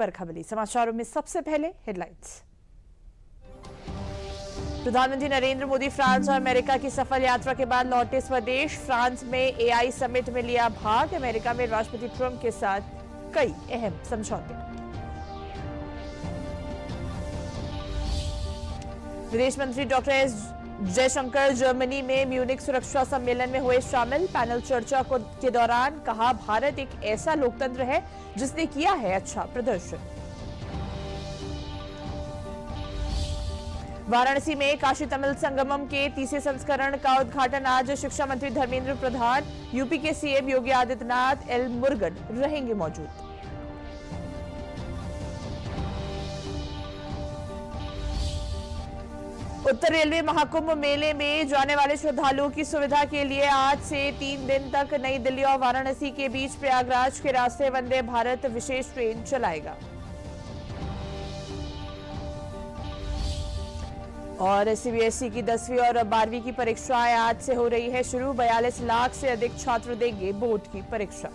पर खबरी समाचारों में सबसे पहले हेडलाइंस। प्रधानमंत्री नरेंद्र मोदी फ्रांस और अमेरिका की सफल यात्रा के बाद लौटे स्वदेश। फ्रांस में एआई समिट में लिया भाग। अमेरिका में राष्ट्रपति ट्रंप के साथ कई अहम समझौते। विदेश मंत्री डॉक्टर एस जयशंकर जर्मनी में म्यूनिख सुरक्षा सम्मेलन में हुए शामिल। पैनल चर्चा के दौरान कहा, भारत एक ऐसा लोकतंत्र है जिसने किया है अच्छा प्रदर्शन। वाराणसी में काशी तमिल संगमम के तीसरे संस्करण का उद्घाटन आज। शिक्षा मंत्री धर्मेंद्र प्रधान, यूपी के सीएम योगी आदित्यनाथ, एल मुरुगन रहेंगे मौजूद। उत्तर रेलवे महाकुंभ मेले में जाने वाले श्रद्धालुओं की सुविधा के लिए आज से 3 दिन तक नई दिल्ली और वाराणसी के बीच प्रयागराज के रास्ते वंदे भारत विशेष ट्रेन चलाएगा। और सीबीएसई की 10वीं और 12वीं की परीक्षाएं आज से हो रही है शुरू। 42 लाख से अधिक छात्र देंगे बोर्ड की परीक्षा।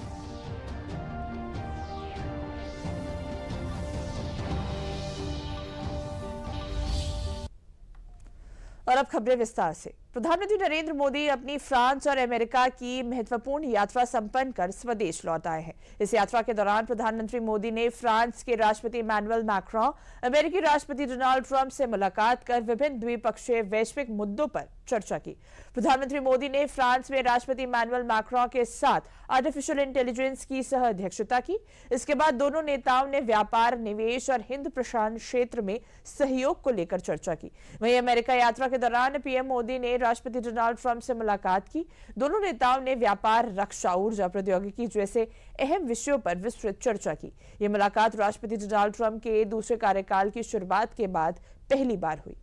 और अब खबरें विस्तार से। प्रधानमंत्री नरेंद्र मोदी अपनी फ्रांस और अमेरिका की महत्वपूर्ण यात्रा संपन्न कर स्वदेश लौट आए हैं। इस यात्रा के दौरान प्रधानमंत्री मोदी ने फ्रांस के राष्ट्रपति इमैनुअल मैक्रों, अमेरिकी राष्ट्रपति डोनाल्ड ट्रंप से मुलाकात कर विभिन्न द्विपक्षीय वैश्विक मुद्दों पर चर्चा की। प्रधानमंत्री मोदी ने फ्रांस में राष्ट्रपति इमैनुअल मैक्रों के साथ आर्टिफिशियल इंटेलिजेंस की सह अध्यक्षता की। इसके बाद दोनों नेताओं ने व्यापार, निवेश और हिंद प्रशांत क्षेत्र में सहयोग को लेकर चर्चा की। वहीं अमेरिका यात्रा के दौरान पीएम मोदी ने राष्ट्रपति डोनाल्ड ट्रंप से मुलाकात की। दोनों नेताओं ने व्यापार, रक्षा, ऊर्जा प्रौद्योगिकी जैसे अहम विषयों पर विस्तृत चर्चा की। यह मुलाकात राष्ट्रपति डोनाल्ड ट्रंप के दूसरे कार्यकाल की शुरुआत के बाद पहली बार हुई।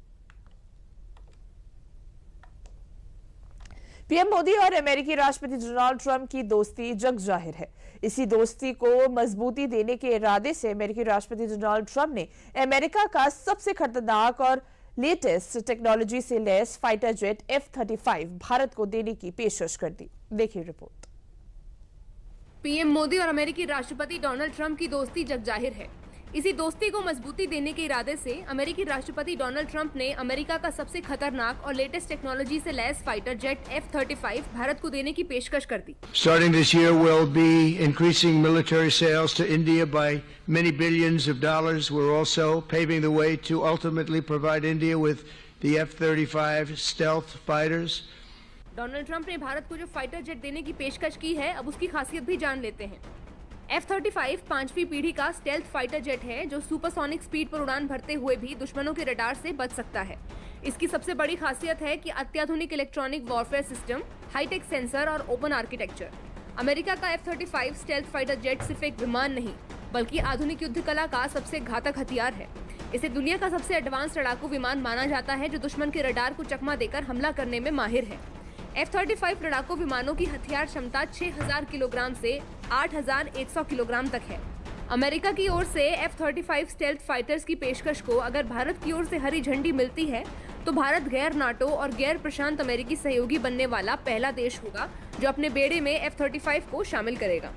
पीएम मोदी और अमेरिकी राष्ट्रपति डोनाल्ड ट्रंप की दोस्ती जग जाहिर है। इसी दोस्ती को मजबूती देने के इरादे से अमेरिकी राष्ट्रपति डोनाल्ड ट्रंप ने अमेरिका का सबसे खतरनाक और लेटेस्ट टेक्नोलॉजी से lace fighter jet F-35 Bharat को देने की पेशकश कर दी। देखिए रिपोर्ट। पीएम मोदी और अमेरिकी राष्ट्रपति डोनाल्ड ट्रंप की दोस्ती जग जाहिर है। इसी दोस्ती को मजबूती देने के इरादे से अमेरिकी राष्ट्रपति डोनाल्ड ट्रंप ने अमेरिका का सबसे खतरनाक और लेटेस्ट टेक्नोलॉजी से lace fighter jet F-35 Bharat को देने की पेशकश कर दी। Starting this year, we'll be increasing military sales to India by many billions of dollars. We're also paving the way to ultimately provide India with the F-35 stealth fighters. Donald Trump ने भारत को जो fighter jet देने की पेशकश की है, अब उसकी खासियत भी जान लेते हैं। F-35 5वीं पीढ़ी का स्टेल्थ फाइटर जेट है जो सुपरसोनिक स्पीड पर उड़ान भरते हुए भी दुश्मनों के रडार से बच सकता है। इसकी सबसे बड़ी खासियत है कि अत्याधुनिक electronic warfare system, hi-tech sensor और ओपन आर्किटेक्चर। अमेरिका का F-35 स्टेल्थ फाइटर जेट सिर्फ एक विमान नहीं, बल्कि आधुनिक युद्ध कला का सबसे घातक हथियार है। इसे दुनिया का सबसे एडवांस लड़ाकू विमान माना जाता है जो दुश्मन के रडार को चकमा देकर हमला करने में माहिर है। F-35 लड़ाकू विमानों की हथियार क्षमता 6000 किलोग्राम से 8100 किलोग्राम तक है। अमेरिका की ओर से F-35 स्टेल्थ फाइटर्स की पेशकश को अगर भारत की ओर से हरी झंडी मिलती है तो भारत गैर नाटो और गैर प्रशांत अमेरिकी सहयोगी बनने वाला पहला देश होगा जो अपने बेड़े में F-35 को शामिल करेगा।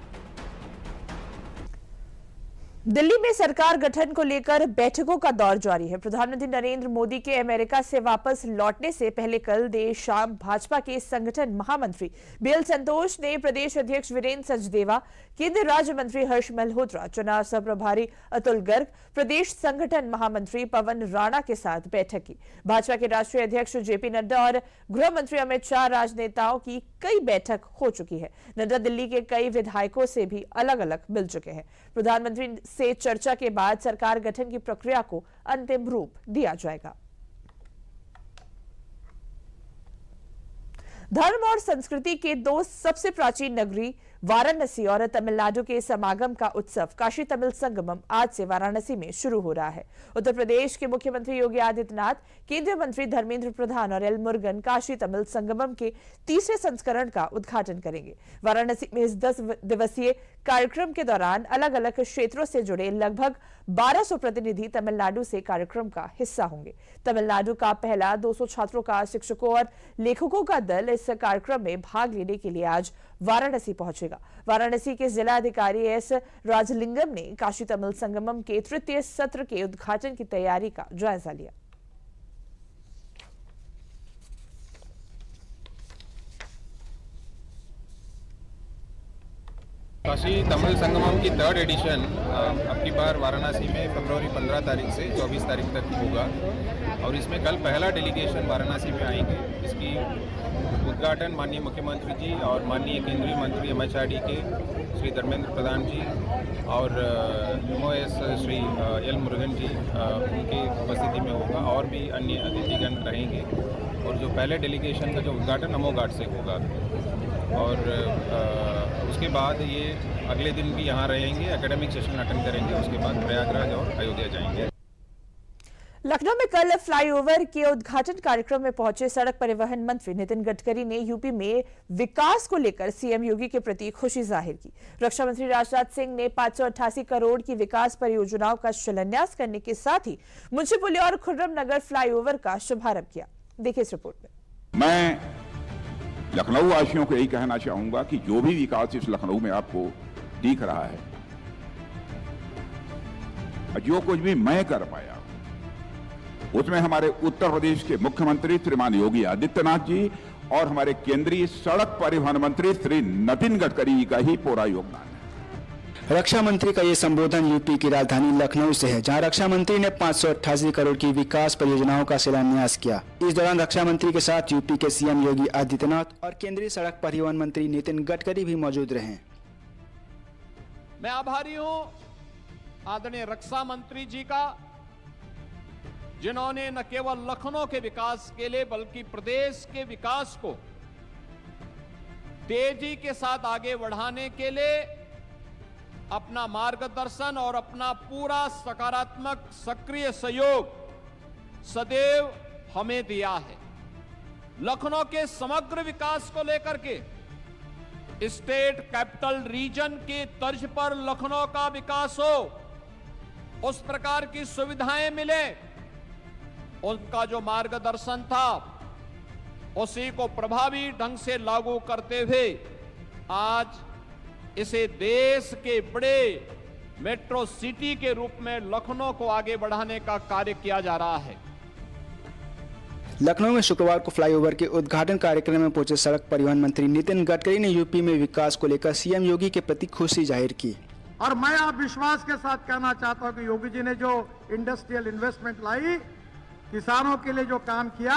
दिल्ली में सरकार गठन को लेकर बैठकों का दौर जारी है। प्रधानमंत्री नरेंद्र मोदी के अमेरिका से वापस लौटने से पहले कल देर शाम भाजपा के संगठन महामंत्री बीएल संतोष ने प्रदेश अध्यक्ष वीरेंद्र सचदेवा, केंद्रीय राज्य मंत्री हर्ष मल्होत्रा, चुनाव सह प्रभारी अतुल गर्ग, प्रदेश संगठन महामंत्री पवन राणा के साथ बैठक की। भाजपा के राष्ट्रीय अध्यक्ष जेपी नड्डा और गृह मंत्री अमित शाह राजनेताओं की कई बैठक हो चुकी है। नड्डा दिल्ली के कई विधायकों से भी अलग अलग मिल चुके हैं। प्रधानमंत्री से चर्चा के बाद सरकार गठन की प्रक्रिया को अंतिम रूप दिया जाएगा। धर्म और संस्कृति के दो सबसे प्राचीन नगरी वाराणसी और तमिलनाडु के समागम का उत्सव काशी तमिल संगमम आज से वाराणसी में शुरू हो रहा है। उत्तर प्रदेश के मुख्यमंत्री योगी आदित्यनाथ, केंद्रीय मंत्री धर्मेंद्र प्रधान और एल मुरुगन काशी तमिल संगमम के तीसरे संस्करण का उद्घाटन करेंगे। वाराणसी में इस 10 दिवसीय कार्यक्रम के दौरान अलग अलग क्षेत्रों से जुड़े लगभग 1200 प्रतिनिधि तमिलनाडु से कार्यक्रम का हिस्सा होंगे। तमिलनाडु का पहला 200 छात्रों का शिक्षकों और लेखकों का दल इस कार्यक्रम में भाग लेने के लिए आज वाराणसी पहुंचेगा। वाराणसी के जिला अधिकारी एस राजलिंगम ने काशी तमिल संगमम के तृतीय सत्र के उद्घाटन की तैयारी का जायजा लिया। काशी तमिल संगमम की 3rd एडिशन अब की बार वाराणसी में फरवरी 15 तारीख से 24 तारीख तक होगा और इसमें कल पहला डेलीगेशन वाराणसी में आएंगे। इसकी उद्घाटन माननीय मुख्यमंत्री जी और माननीय केंद्रीय मंत्री MHRD के श्री धर्मेंद्र प्रधान जी और MOS श्री एल मुरुगन जी उनकी उपस्थिति में होगा और भी अन्य अतिथिगण रहेंगे। और जो पहले डेलीगेशन का जो उद्घाटन नमो घाट से होगा और उसके बाद ये अगले दिन भी यहाँ रहेंगे, एकेडमिक सेशन अटेंड करेंगे, उसके बाद प्रयागराज और अयोध्या जाएंगे। लखनऊ में कल फ्लाईओवर के उद्घाटन कार्यक्रम में पहुंचे सड़क परिवहन मंत्री नितिन गडकरी ने यूपी में विकास को लेकर सीएम योगी के प्रति खुशी जाहिर की। रक्षा मंत्री राजनाथ सिंह ने 588 करोड़ की विकास परियोजनाओं का शिलान्यास करने के साथ ही मुंशी पुलिया और खुर्रम नगर फ्लाईओवर का शुभारंभ किया। देखिए इस रिपोर्ट में। मैं लखनऊ वासियों को यही कहना चाहूंगा कि जो भी विकास इस लखनऊ में आपको दिख रहा है, जो कुछ भी मैं कर पाया उसमें हमारे उत्तर प्रदेश के मुख्यमंत्री श्रीमान योगी आदित्यनाथ जी और हमारे केंद्रीय सड़क परिवहन मंत्री श्री नितिन गडकरी जी का ही पूरा योगदान है। रक्षा मंत्री का ये संबोधन यूपी की राजधानी लखनऊ से है, जहां रक्षा मंत्री ने 588 करोड़ की विकास परियोजनाओं का शिलान्यास किया। इस दौरान रक्षा मंत्री के साथ यूपी के सीएम योगी आदित्यनाथ और केंद्रीय सड़क परिवहन मंत्री नितिन गडकरी भी मौजूद रहे। मैं आभारी हूं आदरणीय रक्षा मंत्री जी का, जिन्होंने न केवल लखनऊ के विकास के लिए बल्कि प्रदेश के विकास को तेजी के साथ आगे बढ़ाने के लिए अपना मार्गदर्शन और अपना पूरा सकारात्मक सक्रिय सहयोग सदैव हमें दिया है। लखनऊ के समग्र विकास को लेकर के स्टेट कैपिटल रीजन की तर्ज पर लखनऊ का विकास हो, उस प्रकार की सुविधाएं मिले, उनका जो मार्गदर्शन था उसी को प्रभावी ढंग से लागू करते हुए आज इसे देश के बड़े मेट्रो सिटी के रूप में लखनऊ को आगे बढ़ाने का कार्य किया जा रहा है। लखनऊ में शुक्रवार को फ्लाईओवर के उद्घाटन कार्यक्रम में पहुंचे सड़क परिवहन मंत्री नितिन गडकरी ने यूपी में विकास को लेकर सीएम योगी के प्रति खुशी जाहिर की। और मैं आप विश्वास के साथ कहना चाहता हूं कि योगी जी ने जो इंडस्ट्रियल इन्वेस्टमेंट लाई, किसानों के लिए जो काम किया,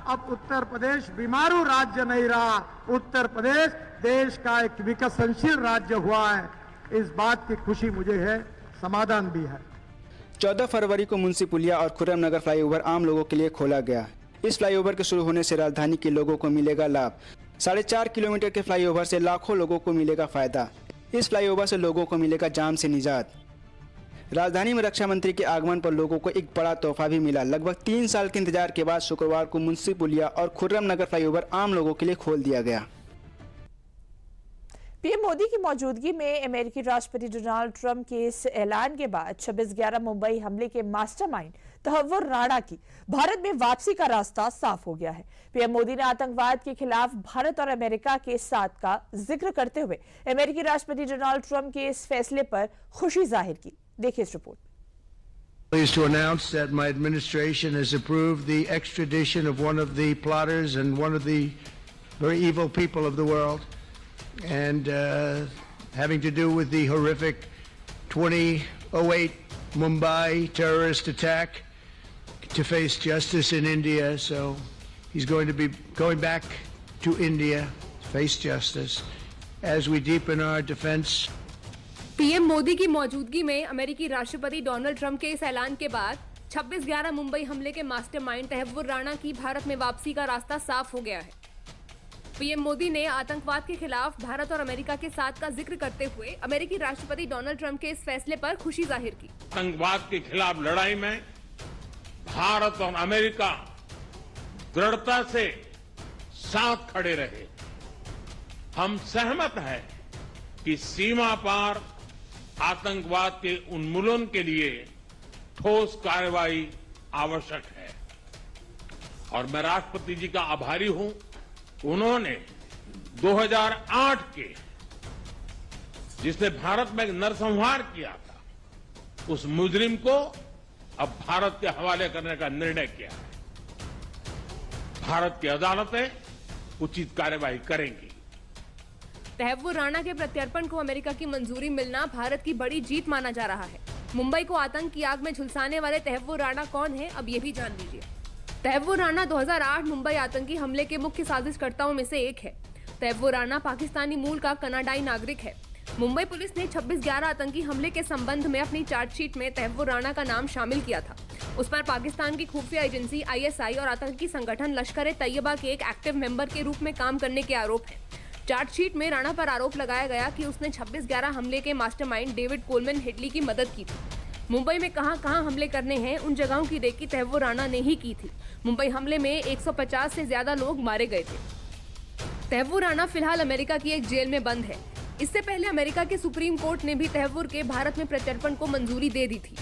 अब उत्तर प्रदेश बीमारू राज्य नहीं रहा, उत्तर प्रदेश देश का एक विकसनशील राज्य हुआ है। इस बात की खुशी मुझे है, समाधान भी है। 14 फरवरी को मुंशी पुलिया और खुर्रम नगर फ्लाईओवर आम लोगों के लिए खोला गया। इस फ्लाईओवर के शुरू होने से राजधानी के लोगों को मिलेगा लाभ। 4.5 किलोमीटर के फ्लाईओवर से लाखों लोगों को मिलेगा फायदा। इस फ्लाईओवर से लोगों को मिलेगा जाम से निजात। राजधानी में रक्षा मंत्री के आगमन पर लोगों को एक बड़ा तोहफा भी मिला। लगभग 3 साल के इंतजार के बाद शुक्रवार को मुंशी पुलिया और खुर्रम नगर फ्लाईओवर आम लोगों के लिए खोल दिया गया। पीएम मोदी की मौजूदगी में अमेरिकी राष्ट्रपति डोनाल्ड ट्रंप के इस ऐलान के बाद 26/11 मुंबई हमले के मास्टरमाइंड तहव्वुर राणा की भारत में वापसी का रास्ता साफ हो गया है। पीएम मोदी ने आतंकवाद के खिलाफ भारत और अमेरिका के साथ का जिक्र करते हुए अमेरिकी राष्ट्रपति डोनाल्ड ट्रंप के इस फैसले पर खुशी जाहिर की। देखिए इस report. Pleased to announce that my administration has approved the extradition of one of the plotters and one of the very evil people of the world, and having to do with the horrific 2008 Mumbai terrorist attack, to face justice in India. So he's going to be going back to India to face justice as we deepen our defense. PM Modi की मौजूदगी में अमेरिकी राष्ट्रपति Donald Trump के इस ऐलान के बाद 26/11 मुंबई हमले के मास्टरमाइंड तहव्वुर राणा की भारत में वापसी का रास्ता साफ हो गया है। पीएम मोदी ने आतंकवाद के खिलाफ भारत और अमेरिका के साथ का जिक्र करते हुए अमेरिकी राष्ट्रपति डोनाल्ड ट्रंप के इस फैसले पर खुशी जाहिर की। आतंकवाद के खिलाफ लड़ाई में भारत और अमेरिका दृढ़ता से साथ खड़े रहे। हम सहमत हैं कि सीमा पार आतंकवाद के उन्मूलन के लिए ठोस कार्रवाई आवश्यक है और मैं राष्ट्रपति जी का आभारी हूं। उन्होंने 2008 के जिसने भारत में नरसंहार किया था, उस मुजरिम को अब भारत के हवाले करने का निर्णय किया है। भारत की अदालतें उचित कार्यवाही करेंगी। तहव्वुर राणा के प्रत्यर्पण को अमेरिका की मंजूरी मिलना भारत की बड़ी जीत माना जा रहा है। मुंबई को आतंक की आग में झुलसाने वाले तहव्वुर राणा कौन है, अब ये भी जान लीजिए। तहव्वुर राणा 2008 मुंबई आतंकी हमले के मुख्य साजिशकर्ताओं में से एक है। तहव्वुर राणा पाकिस्तानी मूल का कनाडाई नागरिक है। मुंबई पुलिस ने 26/11 आतंकी हमले के संबंध में अपनी चार्जशीट में तहव्वुर राणा का नाम शामिल किया था। उस पर पाकिस्तान की खुफिया एजेंसी ISI और आतंकी संगठन लश्कर-ए-तैयबा के एक एक्टिव मेंबर के रूप में काम करने के आरोप हैं। चार्जशीट में राणा पर आरोप लगाया गया कि उसने 26/11 हमले के मास्टरमाइंड डेविड कोलमैन हेडली की मदद की थी। मुंबई में कहां हमले करने हैं, उन जगहों की रेकी तहव्वुर राणा ने ही की थी। मुंबई हमले में 150 से ज्यादा लोग मारे गए थे। तहव्वुर राणा फिलहाल अमेरिका की एक जेल में बंद है। इससे पहले अमेरिका के सुप्रीम कोर्ट ने भी तहव्वुर के भारत में प्रत्यर्पण को मंजूरी दे दी थी।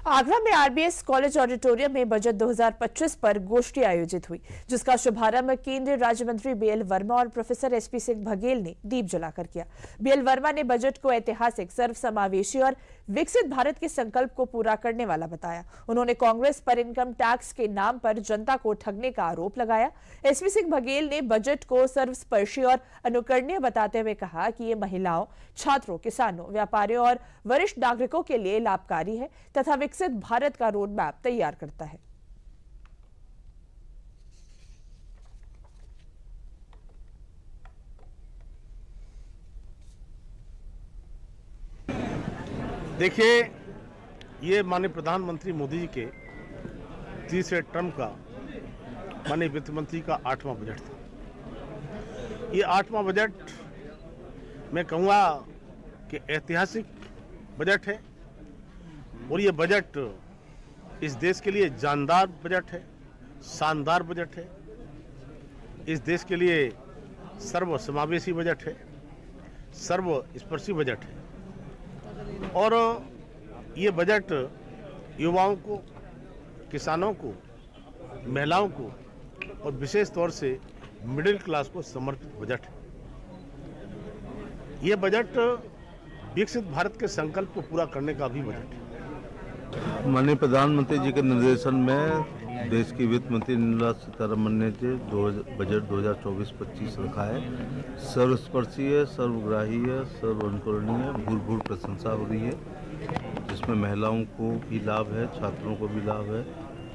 आगरा में RBS कॉलेज ऑडिटोरियम में बजट 2025 पर गोष्ठी आयोजित हुई, जिसका शुभारंभ केंद्रीय राज्य मंत्री BL वर्मा और प्रोफेसर SP सिंह बघेल ने दीप जलाकर किया। BL वर्मा ने बजट को ऐतिहासिक, सर्वसमावेशी और विकसित भारत के संकल्प को पूरा करने वाला बताया। उन्होंने कांग्रेस पर इनकम टैक्स के नाम पर जनता को ठगने का आरोप लगाया। SP सिंह बघेल ने बजट को सर्वस्पर्शी और अनुकरणीय बताते हुए कहा कि ये महिलाओं, छात्रों, किसानों, व्यापारियों और वरिष्ठ नागरिकों के लिए लाभकारी है तथा विकसित भारत का रोड मैप तैयार करता है। देखिए, ये माननीय प्रधानमंत्री मोदी जी के तीसरे टर्म का माननीय वित्त मंत्री का 8वां बजट था। ये 8वां बजट मैं कहूँगा कि ऐतिहासिक बजट है और ये बजट इस देश के लिए जानदार बजट है, शानदार बजट है। इस देश के लिए सर्वसमावेशी बजट है, सर्वस्पर्शी बजट है और ये बजट युवाओं को, किसानों को, महिलाओं को और विशेष तौर से मिडिल क्लास को समर्पित बजट है। ये बजट विकसित भारत के संकल्प को पूरा करने का भी बजट है। माननीय प्रधानमंत्री जी के निर्देशन में देश की वित्त मंत्री निर्मला सीतारमण ने बजट 2024-25 रखा है। सर्वस्पर्शी है, सर्वग्राही है, सर्वानुकरणीय, भूल प्रशंसा हो रही है, जिसमें महिलाओं को भी लाभ है, छात्रों को भी लाभ है,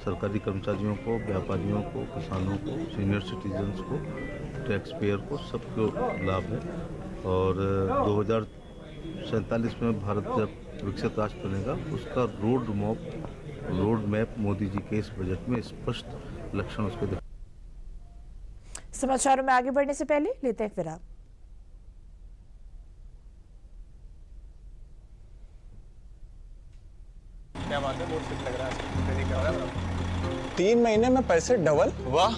सरकारी कर्मचारियों को, व्यापारियों को, किसानों को, सीनियर सिटीजन्स को, टैक्स पेयर को, सबको लाभ है। और 2047 में भारत जब विकसित राष्ट्र बनेगा, उसका रोड मैप मोदी जी के इस बजट में स्पष्ट लक्षण उसको दिख। समाचारों में आगे बढ़ने से पहले लेते हैं विराम। क्या बात है, बहुत फिट लग रहा है। 3 महीने में पैसे डबल, वाह।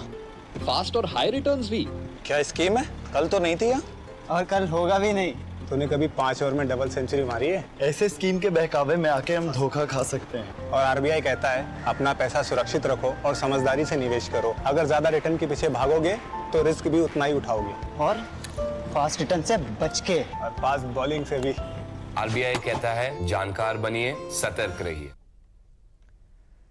फास्ट और हाई रिटर्न्स भी। क्या स्कीम है? कल तो नहीं थी यहाँ। और कल होगा भी नहीं। तूने कभी 5 ओवर में डबल सेंचुरी मारी है? ऐसे स्कीम के बहकावे में आके हम धोखा खा सकते हैं। और RBI कहता है अपना पैसा सुरक्षित रखो और समझदारी से निवेश करो। अगर ज्यादा रिटर्न के पीछे भागोगे तो रिस्क भी उतना ही उठाओगे। और फास्ट रिटर्न से बच के, और फास्ट बॉलिंग से भी। RBI कहता है जानकार बनिए, सतर्क रहिए।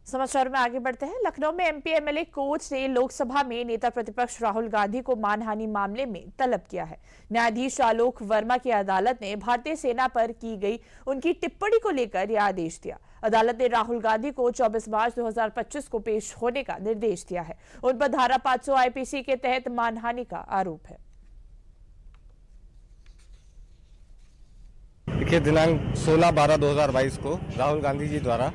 समाचार में आगे बढ़ते हैं। लखनऊ में MP MLA कोच ने लोकसभा में नेता प्रतिपक्ष राहुल गांधी को मानहानि मामले में तलब किया है। न्यायाधीश आलोक वर्मा की अदालत ने भारतीय सेना पर की गई उनकी टिप्पणी को लेकर यह आदेश दिया। अदालत ने राहुल गांधी को 24 मार्च 2025 को पेश होने का निर्देश दिया है। उन पर धारा 500 IPC के तहत मानहानि का आरोप है। देखिए, दिनांक 16/12/2022 को राहुल गांधी जी द्वारा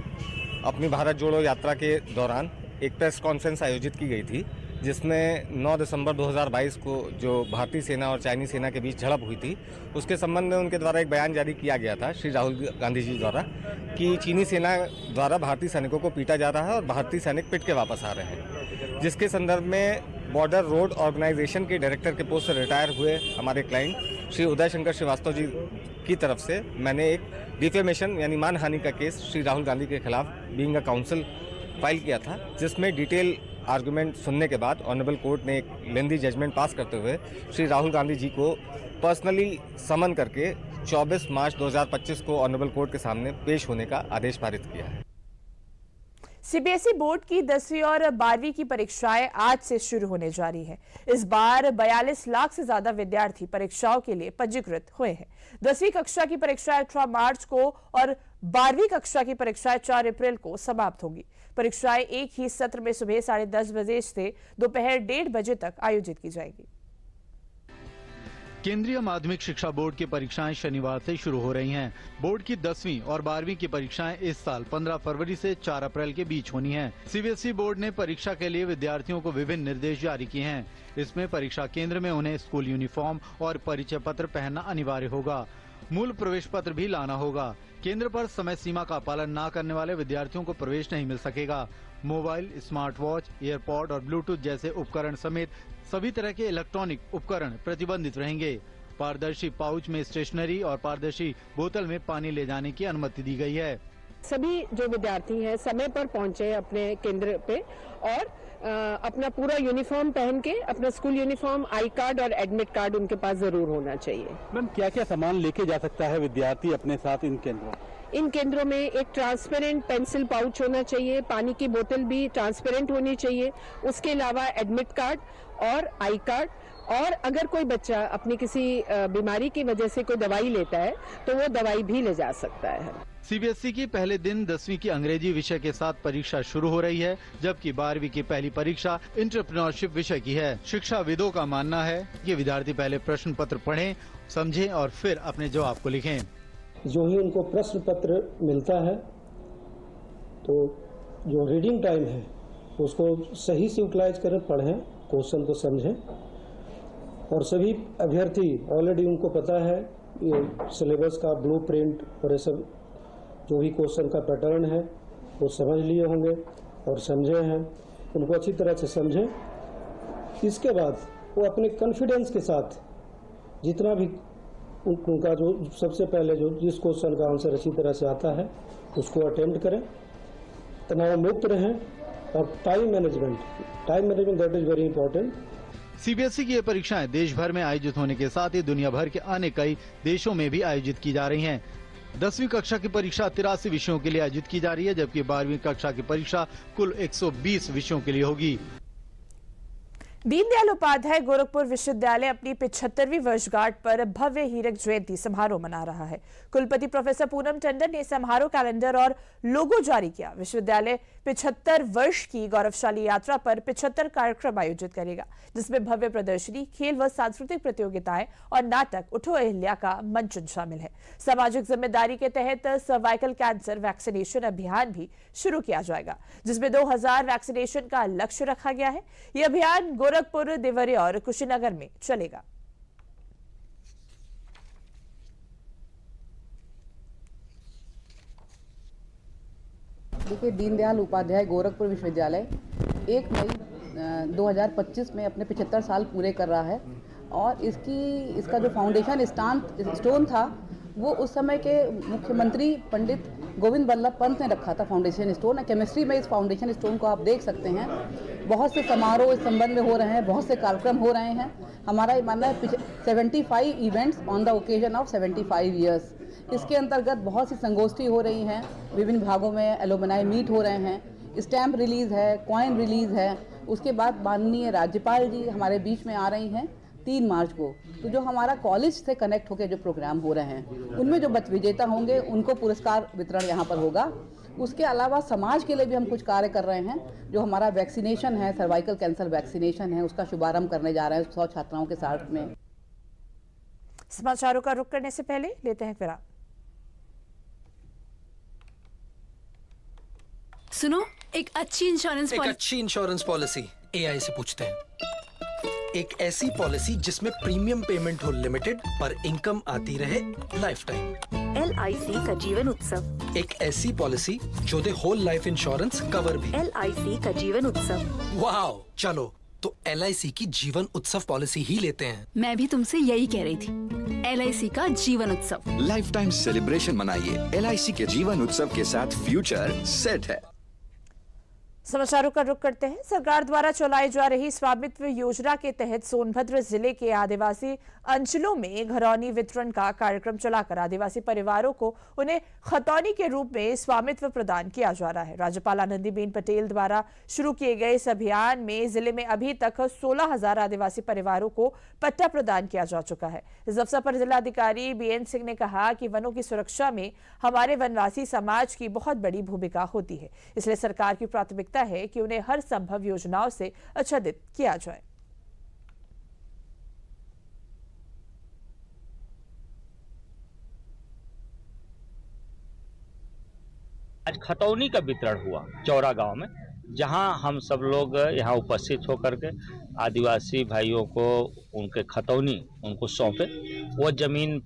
अपनी भारत जोड़ो यात्रा के दौरान एक प्रेस कॉन्फ्रेंस आयोजित की गई थी, जिसमें 9 दिसंबर 2022 को जो भारतीय सेना और चाइनीज सेना के बीच झड़प हुई थी, उसके संबंध में उनके द्वारा एक बयान जारी किया गया था श्री राहुल गांधी जी द्वारा कि चीनी सेना द्वारा भारतीय सैनिकों को पीटा जा रहा है और भारतीय सैनिक पिट के वापस आ रहे हैं। जिसके संदर्भ में बॉर्डर रोड ऑर्गेनाइजेशन के डायरेक्टर के पोस्ट से रिटायर हुए हमारे क्लाइंट श्री उदय शंकर श्रीवास्तव जी की तरफ से मैंने एक डिफेमेशन यानी मानहानि का केस श्री राहुल गांधी के खिलाफ बीइंग अ काउंसिल फाइल किया था, जिसमें डिटेल आर्गुमेंट सुनने के बाद ऑनरेबल कोर्ट ने एक लेंदी जजमेंट पास करते हुए श्री राहुल गांधी जी को पर्सनली समन करके 24 मार्च 2025 को ऑनरेबल कोर्ट के सामने पेश होने का आदेश पारित किया है। सीबीएसई बोर्ड की 10वीं और 12वीं की परीक्षाएं आज से शुरू होने जा रही हैं। इस बार 42 लाख से ज्यादा विद्यार्थी परीक्षाओं के लिए पंजीकृत हुए हैं। 10वीं कक्षा की परीक्षाएं 18 मार्च को और 12वीं कक्षा की परीक्षाएं 4 अप्रैल को समाप्त होगी। परीक्षाएं एक ही सत्र में सुबह 10:30 बजे से दोपहर 1:30 बजे तक आयोजित की जाएगी। केंद्रीय माध्यमिक शिक्षा बोर्ड की परीक्षाएं शनिवार से शुरू हो रही हैं। बोर्ड की 10वीं और 12वीं की परीक्षाएं इस साल 15 फरवरी से 4 अप्रैल के बीच होनी हैं। सीबीएसई बोर्ड ने परीक्षा के लिए विद्यार्थियों को विभिन्न निर्देश जारी किए हैं। इसमें परीक्षा केंद्र में उन्हें स्कूल यूनिफॉर्म और परिचय पत्र पहनना अनिवार्य होगा। मूल प्रवेश पत्र भी लाना होगा। केंद्र पर समय सीमा का पालन न करने वाले विद्यार्थियों को प्रवेश नहीं मिल सकेगा। मोबाइल, स्मार्ट वॉच, एयरपॉड और ब्लूटूथ जैसे उपकरण समेत सभी तरह के इलेक्ट्रॉनिक उपकरण प्रतिबंधित रहेंगे। पारदर्शी पाउच में स्टेशनरी और पारदर्शी बोतल में पानी ले जाने की अनुमति दी गई है। सभी जो विद्यार्थी हैं समय पर पहुंचे अपने केंद्र पे और अपना पूरा यूनिफॉर्म पहन के, अपना स्कूल यूनिफॉर्म, आई कार्ड और एडमिट कार्ड उनके पास जरूर होना चाहिए। मैम, क्या क्या सामान लेके जा सकता है विद्यार्थी अपने साथ इन केंद्रों? इन केंद्रों में एक ट्रांसपेरेंट पेंसिल पाउच होना चाहिए, पानी की बोतल भी ट्रांसपेरेंट होनी चाहिए, उसके अलावा एडमिट कार्ड और आई कार्ड, और अगर कोई बच्चा अपनी किसी बीमारी की वजह से कोई दवाई लेता है तो वो दवाई भी ले जा सकता है। सीबीएसई की पहले दिन 10वीं की अंग्रेजी विषय के साथ परीक्षा शुरू हो रही है, जबकि 12वीं की पहली परीक्षा एंटरप्रेन्योरशिप विषय की है। शिक्षाविदों का मानना है कि विद्यार्थी पहले प्रश्न पत्र पढ़ें, समझें और फिर अपने जवाब को लिखें। जो ही उनको प्रश्न पत्र मिलता है तो जो रीडिंग टाइम है उसको सही से यूटिलाइज करें, पढ़ें, क्वेश्चन को समझें। और सभी अभ्यर्थी ऑलरेडी उनको पता है ये सिलेबस का ब्लूप्रिंट और ये सब जो भी क्वेश्चन का पैटर्न है वो समझ लिए होंगे और समझे हैं, उनको अच्छी तरह से समझें। इसके बाद वो अपने कॉन्फिडेंस के साथ जितना भी उनका जो सबसे पहले जो जिस क्वेश्चन का आंसर अच्छी तरह से आता है उसको अटेम्प्ट करें, तनाव मुक्त रहें और time management that is very important. CBSE की ये परीक्षाएं देश भर में आयोजित होने के साथ ही दुनिया भर के अन्य कई देशों में भी आयोजित की जा रही हैं। 10वीं कक्षा की परीक्षा 83 विषयों के लिए आयोजित की जा रही है, जबकि 12वीं कक्षा की परीक्षा कुल 120 विषयों के लिए होगी। दीनदयाल उपाध्याय गोरखपुर विश्वविद्यालय अपनी 75वीं वर्षगांठ पर भव्य हीरक जयंती समारोह मना रहा है। कुलपति प्रोफेसर पूनम टंडन ने समारोह कैलेंडर और लोगो जारी किया। विश्वविद्यालय 75 वर्ष की गौरवशाली यात्रा पर 75 कार्यक्रम आयोजित करेगा, जिसमें भव्य प्रदर्शनी, खेल व सांस्कृतिक प्रतियोगिताएं और नाटक उठो अहिल्या का मंचन शामिल है। सामाजिक जिम्मेदारी के तहत सर्वाइकल कैंसर वैक्सीनेशन अभियान भी शुरू किया जाएगा, जिसमें 2000 वैक्सीनेशन का लक्ष्य रखा गया है। यह अभियान गोरखपुर, देवरिया और कुशीनगर में चलेगा। देखिए, दीनदयाल उपाध्याय गोरखपुर विश्वविद्यालय 1 मई 2025 में अपने 75 साल पूरे कर रहा है और इसका जो फाउंडेशन स्टोन था वो उस समय के मुख्यमंत्री पंडित गोविंद वल्लभ पंत ने रखा था फाउंडेशन स्टोन। केमिस्ट्री में इस फाउंडेशन स्टोन को आप देख सकते हैं। बहुत से समारोह इस संबंध में हो रहे हैं, बहुत से कार्यक्रम हो रहे हैं। हमारा ये मानना है 75 events on the occasion of 75 years. इसके अंतर्गत बहुत सी संगोष्ठी हो रही हैं, विभिन्न भागों में एलुमनाई मीट हो रहे हैं, स्टैम्प रिलीज़ है, कॉइन रिलीज़ है। उसके बाद माननीय राज्यपाल जी हमारे बीच में आ रही हैं 3 मार्च को। तो जो हमारा कॉलेज से कनेक्ट होकर जो प्रोग्राम हो रहे हैं उनमें जो विजेता होंगे उनको पुरस्कार वितरण यहाँ पर होगा। उसके अलावा समाज के लिए भी हम कुछ कार्य कर रहे हैं। जो हमारा वैक्सीनेशन है, सर्वाइकल कैंसर वैक्सीनेशन है, उसका शुभारंभ करने जा रहे हैं 100 छात्राओं के साथ में। समाचारों का रुख करने से पहले लेते हैं विराम। सुनो, एक अच्छी इंश्योरेंस पॉलिसी एआई से पूछते हैं। एक ऐसी पॉलिसी जिसमें प्रीमियम पेमेंट हो लिमिटेड पर इनकम आती रहे लाइफ टाइम। LIC का जीवन उत्सव। एक ऐसी पॉलिसी जो दे होल लाइफ इंश्योरेंस कवर भी। LIC का जीवन उत्सव। वाओ, चलो तो LIC की जीवन उत्सव पॉलिसी ही लेते हैं। मैं भी तुमसे यही कह रही थी, LIC का जीवन उत्सव। लाइफ टाइम सेलिब्रेशन मनाइए LIC के जीवन उत्सव के साथ। फ्यूचर सेट है। समाचारों का रुख करते हैं। सरकार द्वारा चलाई जा रही स्वामित्व योजना के तहत सोनभद्र जिले के आदिवासी अंचलों में घरौनी वितरण का कार्यक्रम चलाकर आदिवासी परिवारों को उन्हें खतौनी के रूप में स्वामित्व प्रदान किया जा रहा है। राज्यपाल आनंदीबेन पटेल द्वारा शुरू किए गए इस अभियान में जिले में अभी तक 16,000 आदिवासी परिवारों को पट्टा प्रदान किया जा चुका है। इस अवसर पर जिलाधिकारी बीएन सिंह ने कहा कि वनों की सुरक्षा में हमारे वनवासी समाज की बहुत बड़ी भूमिका होती है, इसलिए सरकार की प्राथमिकता है कि उन्हें हर संभव योजनाओं से आच्छादित किया जाए। आज खतौनी का वितरण हुआ चौरा गांव में, जहां हम सब लोग यहां उपस्थित होकर के आदिवासी भाइयों को उनके खतौनी उनको सौंपे। वो जमीन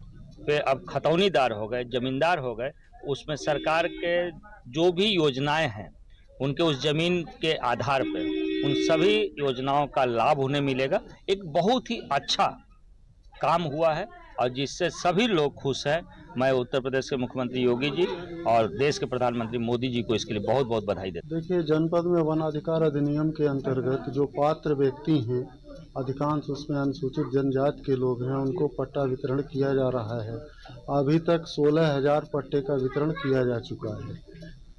पे अब खतौनीदार हो गए, जमींदार हो गए। उसमें सरकार के जो भी योजनाएं हैं उनके उस जमीन के आधार पर उन सभी योजनाओं का लाभ उन्हें मिलेगा। एक बहुत ही अच्छा काम हुआ है और जिससे सभी लोग खुश हैं। मैं उत्तर प्रदेश के मुख्यमंत्री योगी जी और देश के प्रधानमंत्री मोदी जी को इसके लिए बहुत बहुत बधाई देता हूं। देखिए, जनपद में वन अधिकार अधिनियम के अंतर्गत जो पात्र व्यक्ति हैं, अधिकांश उसमें अनुसूचित जनजाति के लोग हैं, उनको पट्टा वितरण किया जा रहा है। अभी तक 16,000 पट्टे का वितरण किया जा चुका है।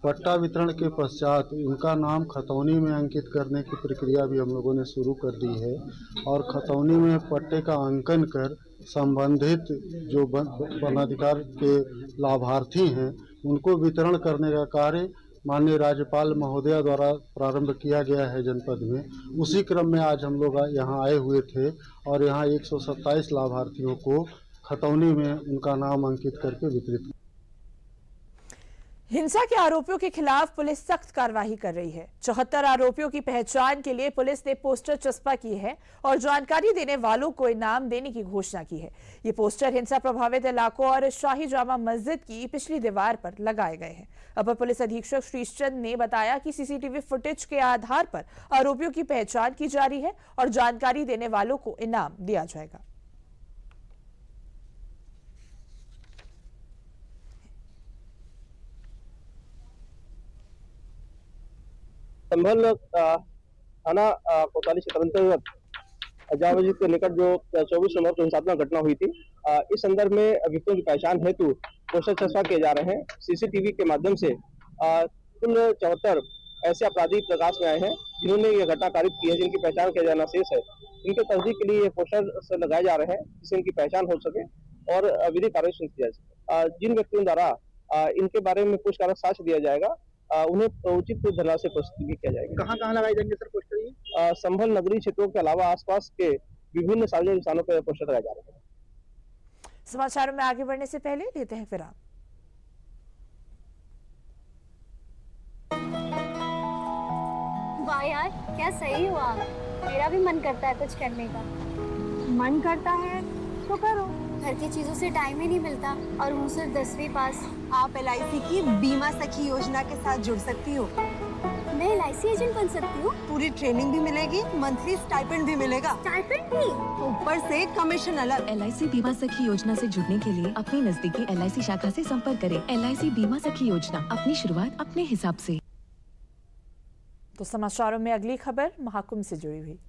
पट्टा वितरण के पश्चात उनका नाम खतौनी में अंकित करने की प्रक्रिया भी हम लोगों ने शुरू कर दी है और खतौनी में पट्टे का अंकन कर संबंधित जो वनाधिकार के लाभार्थी हैं उनको वितरण करने का कार्य माननीय राज्यपाल महोदया द्वारा प्रारंभ किया गया है जनपद में। उसी क्रम में आज हम लोग यहाँ आए हुए थे और यहाँ 127 लाभार्थियों को खतौनी में उनका नाम अंकित करके वितरित। हिंसा के आरोपियों के खिलाफ पुलिस सख्त कार्रवाई कर रही है। 74 आरोपियों की पहचान के लिए पुलिस ने पोस्टर चस्पा की है और जानकारी देने वालों को इनाम देने की घोषणा की है। ये पोस्टर हिंसा प्रभावित इलाकों और शाही जामा मस्जिद की पिछली दीवार पर लगाए गए हैं। अपर पुलिस अधीक्षक श्रीचंद ने बताया कि सीसीटीवी फुटेज के आधार पर आरोपियों की पहचान की जा रही है और जानकारी देने वालों को इनाम दिया जाएगा। संभल थाना कोतवाली क्षेत्र अंतर्गत जामा मस्जिद के निकट जो 24 नवंबर को हिंसात्मक घटना हुई थी, इस संदर्भ में अभियुक्तों की पहचान हेतु पोस्टर चस्पा किए जा रहे हैं। सीसीटीवी के माध्यम से कुल 74 ऐसे अपराधी प्रकाश में आए हैं जिन्होंने ये घटना कारित की है, जिनकी पहचान किया जाना शेष है। इनके तस्दीक के लिए ये पोस्टर लगाए जा रहे हैं जिससे इनकी पहचान हो सके और विधिक कार्रवाई सुनिश्चित जा सके। जिन व्यक्तियों द्वारा इनके बारे में कुछ कारक साक्ष्य दिया जाएगा उन्हें उचित धनराशि से पुरस्कृत भी किया जाएगा। कहाँ कहाँ लगाए जाएंगे सर पोस्टर? संभल नगरीय क्षेत्रों के अलावा आसपास के विभिन्न सार्वजनिक स्थानों पर पोस्टर लगाए जा रहे हैं। समाचारों में आगे बढ़ने से पहले लेते हैं विराम। वाह यार, क्या सही हो आप। मेरा भी मन करता है कुछ करने का। मन करता है तो करो। घर की चीजों से टाइम ही नहीं मिलता और हूँ सिर्फ 10वीं पास। आप LIC की बीमा सखी योजना के साथ जुड़ सकती हो। मैं LIC एजेंट बन सकती हूँ? पूरी ट्रेनिंग भी मिलेगी, मंथली स्टाइपेंड भी मिलेगा। स्टाइपेंड भी? ऊपर से कमीशन अलग। LIC बीमा सखी योजना से जुड़ने के लिए अपनी नजदीकी LIC शाखा से संपर्क करें। LIC बीमा सखी योजना, अपनी शुरुआत अपने हिसाब से। तो समाचारों में अगली खबर महाकुंभ से जुड़ी हुई।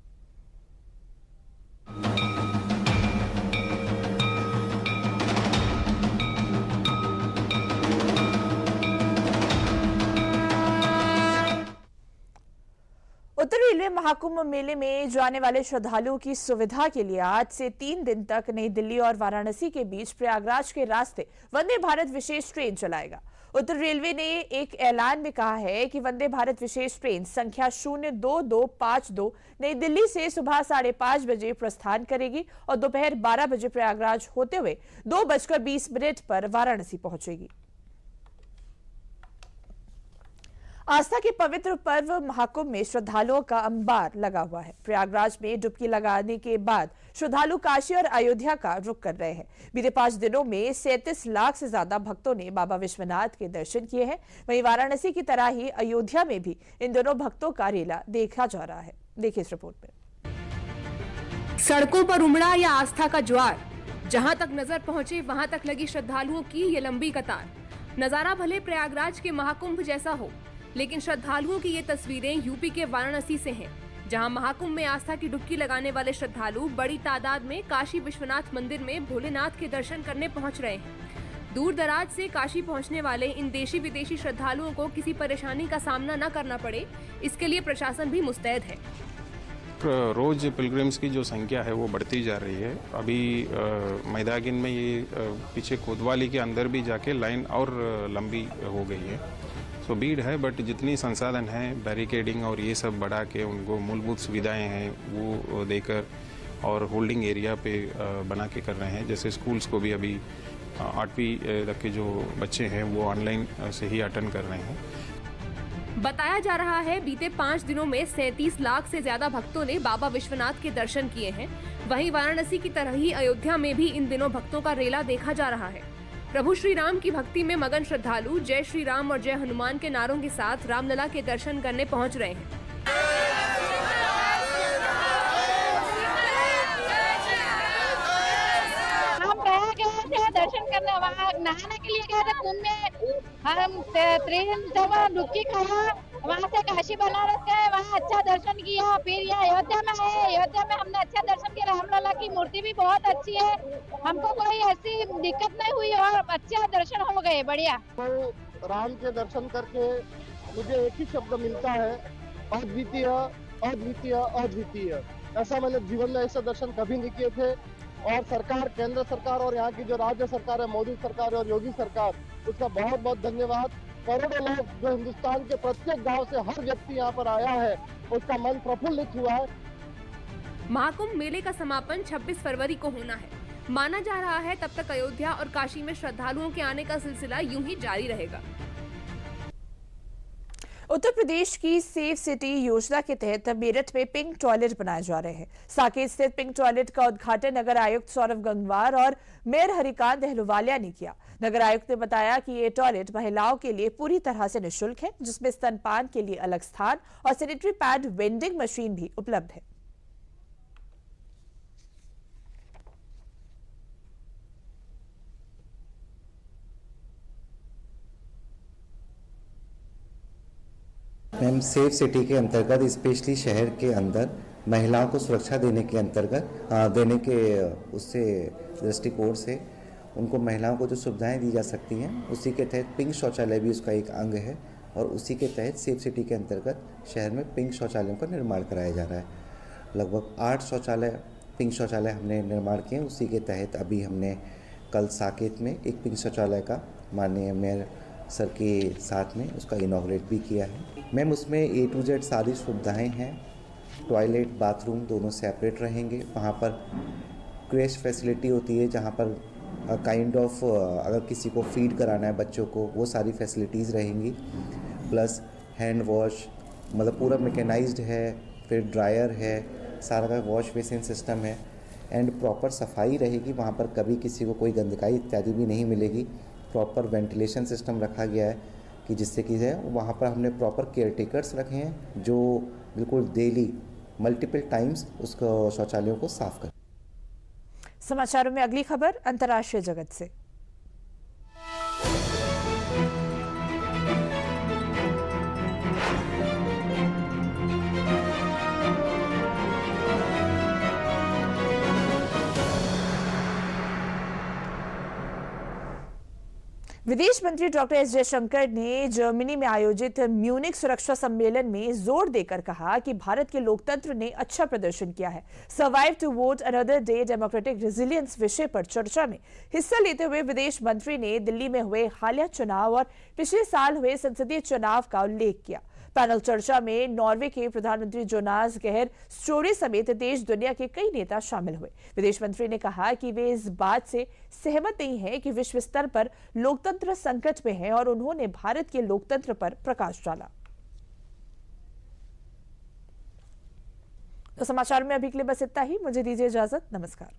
उत्तर रेलवे महाकुंभ मेले में जाने वाले श्रद्धालुओं की सुविधा के लिए आज से 3 दिन तक नई दिल्ली और वाराणसी के बीच प्रयागराज के रास्ते वंदे भारत विशेष ट्रेन चलाएगा। उत्तर रेलवे ने एक ऐलान में कहा है कि वंदे भारत विशेष ट्रेन संख्या 02252 नई दिल्ली से सुबह 5:30 बजे प्रस्थान करेगी और दोपहर 12 बजे प्रयागराज होते हुए 2:20 पर वाराणसी पहुंचेगी। आस्था के पवित्र पर्व महाकुंभ में श्रद्धालुओं का अंबार लगा हुआ है। प्रयागराज में डुबकी लगाने के बाद श्रद्धालु काशी और अयोध्या का रुख कर रहे हैं। बीते 5 दिनों में 37 लाख से ज्यादा भक्तों ने बाबा विश्वनाथ के दर्शन किए हैं। वहीं वाराणसी की तरह ही अयोध्या में भी इन दोनों भक्तों का रेला देखा जा रहा है। देखिए इस रिपोर्ट में। सड़कों पर उमड़ा या आस्था का ज्वार, जहां तक नजर पहुंचे वहां तक लगी श्रद्धालुओं की ये लंबी कतार। नजारा भले प्रयागराज के महाकुंभ जैसा हो, लेकिन श्रद्धालुओं की ये तस्वीरें यूपी के वाराणसी से हैं, जहां महाकुंभ में आस्था की डुबकी लगाने वाले श्रद्धालु बड़ी तादाद में काशी विश्वनाथ मंदिर में भोलेनाथ के दर्शन करने पहुंच रहे हैं। दूर दराज से काशी पहुंचने वाले इन देशी विदेशी श्रद्धालुओं को किसी परेशानी का सामना न करना पड़े, इसके लिए प्रशासन भी मुस्तैद है। रोज पिलग्रिम्स की जो संख्या है वो बढ़ती जा रही है। अभी मैदागिन में ये पीछे कोतवाली के अंदर भी जाके लाइन और लंबी हो गई है। सो भीड़ है, बट जितनी संसाधन है बैरिकेडिंग और ये सब बढ़ा के उनको मूलभूत सुविधाएं हैं वो देकर और होल्डिंग एरिया पे बना के कर रहे हैं। जैसे स्कूल्स को भी अभी 8वीं तक के जो बच्चे हैं वो ऑनलाइन से ही अटेंड कर रहे हैं। बताया जा रहा है बीते 5 दिनों में 37 लाख से ज्यादा भक्तों ने बाबा विश्वनाथ के दर्शन किए हैं। वहीं वाराणसी की तरह ही अयोध्या में भी इन दिनों भक्तों का रेला देखा जा रहा है। प्रभु श्री राम की भक्ति में मगन श्रद्धालु जय श्री राम और जय हनुमान के नारों के साथ रामलला के दर्शन करने पहुंच रहे हैं। हम गया थे दर्शन करने, वहाँ नहाने के लिए गए थे कुंभ में। हम 3 जगह डुबकी खाया, वहाँ से काशी बनारस गए, वहाँ अच्छा दर्शन किया। फिर यहाँ अयोध्या में आए, अयोध्या में हमने अच्छा दर्शन किया। रामलला की मूर्ति भी बहुत अच्छी है, हमको कोई ऐसी दिक्कत नहीं हुई और अच्छा दर्शन हो गए, बढ़िया। तो राम के दर्शन करके मुझे एक ही शब्द मिलता है, अद्वितीय अद्वितीय अद्वितीय। ऐसा मैंने जीवन में ऐसा दर्शन कभी नहीं किए थे। और सरकार, केंद्र सरकार और यहाँ की जो राज्य सरकार है, मोदी सरकार और योगी सरकार, उसका बहुत बहुत धन्यवाद। करोड़ों लोग जो हिंदुस्तान के प्रत्येक गांव से हर व्यक्ति यहाँ पर आया है, उसका मन प्रफुल्लित हुआ है। महाकुंभ मेले का समापन 26 फरवरी को होना है। माना जा रहा है तब तक अयोध्या और काशी में श्रद्धालुओं के आने का सिलसिला यूं ही जारी रहेगा। उत्तर प्रदेश की सेफ सिटी योजना के तहत मेरठ में पिंक टॉयलेट बनाए जा रहे हैं। साकेत स्थित पिंक टॉयलेट का उद्घाटन नगर आयुक्त सौरभ गंगवार और मेयर हरिकांत अहलुवालिया ने किया। नगर आयुक्त ने बताया कि ये टॉयलेट महिलाओं के लिए पूरी तरह से निःशुल्क है, जिसमें स्तनपान के लिए अलग स्थान और सैनिटरी पैड वेंडिंग मशीन भी उपलब्ध है। मैम, सेफ सिटी के अंतर्गत स्पेशली शहर के अंदर महिलाओं को सुरक्षा देने के अंतर्गत उससे दृष्टिकोण से उनको महिलाओं को जो सुविधाएं दी जा सकती हैं, उसी के तहत पिंक शौचालय भी उसका एक अंग है। और उसी के तहत सेफ सिटी के अंतर्गत शहर में पिंक शौचालयों का निर्माण कराया जा रहा है। लगभग 8 पिंक शौचालय हमने निर्माण किए। उसी के तहत अभी हमने कल साकेत में एक पिंक शौचालय का माननीय मेयर सर के साथ में उसका इनॉग्रेट भी किया है। मैम, उसमें A to Z सारी सुविधाएं हैं। टॉयलेट, बाथरूम दोनों सेपरेट रहेंगे। वहाँ पर क्रैश फैसिलिटी होती है, जहाँ पर काइंड ऑफ अगर किसी को फीड कराना है बच्चों को, वो सारी फैसिलिटीज़ रहेंगी। प्लस हैंड वॉश, मतलब पूरा मैकेनाइज्ड है। फिर ड्रायर है, सारा का वॉश बेसिन सिस्टम है एंड प्रॉपर सफाई रहेगी। वहाँ पर कभी किसी को कोई गंदगी इत्यादि भी नहीं मिलेगी। प्रॉपर वेंटिलेशन सिस्टम रखा गया है कि जिससे कि है वहाँ पर हमने प्रॉपर केयरटेकर्स रखे हैं जो बिल्कुल डेली मल्टीपल टाइम्स उसको शौचालयों को साफ करें। समाचारों में अगली खबर अंतर्राष्ट्रीय जगत से। विदेश मंत्री डॉक्टर एस जयशंकर ने जर्मनी में आयोजित म्यूनिख सुरक्षा सम्मेलन में जोर देकर कहा कि भारत के लोकतंत्र ने अच्छा प्रदर्शन किया है। Survive to vote another day democratic resilience विषय पर चर्चा में हिस्सा लेते हुए विदेश मंत्री ने दिल्ली में हुए हालिया चुनाव और पिछले साल हुए संसदीय चुनाव का उल्लेख किया। पैनल चर्चा में नॉर्वे के प्रधानमंत्री जोनास गेहर स्टोरे समेत देश दुनिया के कई नेता शामिल हुए। विदेश मंत्री ने कहा कि वे इस बात से सहमत नहीं हैं कि विश्व स्तर पर लोकतंत्र संकट में है और उन्होंने भारत के लोकतंत्र पर प्रकाश डाला। तो समाचार में अभी के लिए बस इतना ही। मुझे दीजिए इजाजत। नमस्कार।